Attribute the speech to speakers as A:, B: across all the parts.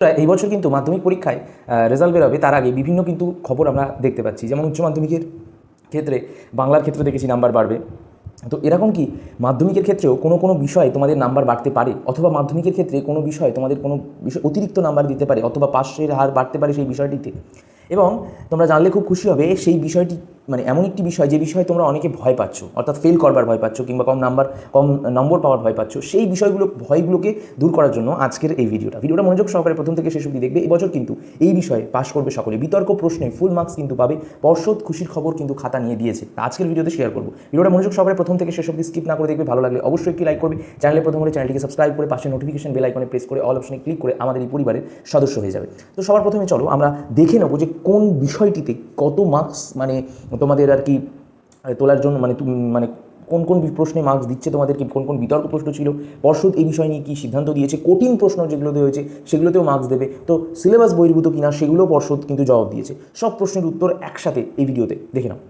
A: এই বছর কিন্তু মাধ্যমিক পরীক্ষায় রেজাল্ট বেরোবে তার আগে বিভিন্ন কিন্তু খবর আমরা দেখতে পাচ্ছি। যেমন উচ্চ মাধ্যমিকের ক্ষেত্রে বাংলার ক্ষেত্রে দেখেছি নাম্বার বাড়বে। তো এরকম কি মাধ্যমিকের ক্ষেত্রেও কোনো বিষয়ে তোমাদের নাম্বার বাড়তে পারে, অথবা মাধ্যমিকের ক্ষেত্রে কোনো বিষয় তোমাদের কোনো বিষয় অতিরিক্ত নাম্বার দিতে পারে, অথবা পাশের হার বাড়তে পারে সেই বিষয়টিতে। এবং তোমরা জানলে খুব খুশি হবে, সেই বিষয়টি মানে এমন একটি বিষয় যে বিষয়ে তোমরা অনেকে ভয় পাচ্ছ, অর্থাৎ ফেল করবার ভয় পাচ্ছ কিংবা কম নম্বর পাওয়ার ভয় পাচ্ছ। সেই ভয়গুলোকে দূর করার জন্য আজকের এই ভিডিওটা মনোযোগ সহকারে প্রথম থেকে শেষ অবধি দেখবে। এবছর কিন্তু এই বিষয়ে পাশ করবে সকলে, বিতর্ক প্রশ্নে ফুল মার্কস কিন্তু পাবে। পর্ষদ খুশির খবর কিন্তু খাতা নিয়ে দিয়েছে। আজকের ভিডিওতে শেয়ার করবো। ভিডিওটা মনোযোগ সহকারে প্রথম থেকে শেষ অবধি স্কিপ না করে দেখবে। ভালো লাগলে অবশ্যই একটি লাইক করবে। চ্যানেলে প্রথম হলে চ্যানেলটিকে সাবস্ক্রাইব করে পাশে নোটিফিকেশন বেল আইকনে প্রেস করে অল অপশনে ক্লিক করে আমাদের এই পরিবারের সদস্য হয়ে যাবে। তো সবার প্রথমে চলো আমরা দেখে নেবো যে কোন বিষয়টিতে কত মার্কস মানে তোমাদের আর কি তোলার জন্য মানে কোন কোন প্রশ্নে মার্কস দিচ্ছে তোমাদের, কি কোন কোন বিতর্ক প্রশ্ন ছিল, পর্ষদ এই বিষয় নিয়ে কী সিদ্ধান্ত দিয়েছে, কঠিন প্রশ্ন যেগুলোতে হয়েছে সেগুলোতেও মার্কস দেবে, তো সিলেবাস বহির্ভূত কিনা সেগুলো পর্ষদ কিন্তু জবাব দিয়েছে। সব প্রশ্নের উত্তর একসাথে এই ভিডিওতে দেখে নাও।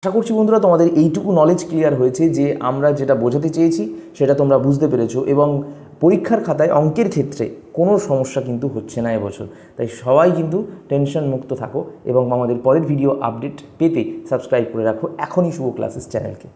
A: আশা করছি বন্ধুরা তোমাদের এইটুকু নলেজ ক্লিয়ার হয়েছে যে আমরা যেটা বোঝাতে চেয়েছি সেটা তোমরা বুঝতে পেরেছো, এবং পরীক্ষার খাতায় অঙ্কের ক্ষেত্রে কোনো সমস্যা কিন্তু হচ্ছে না এবছর। তাই সবাই কিন্তু টেনশন মুক্ত থাকো এবং আমাদের পরের ভিডিও আপডেট পেতে সাবস্ক্রাইব করে রাখো এখনই শুভ ক্লাসেস চ্যানেলকে।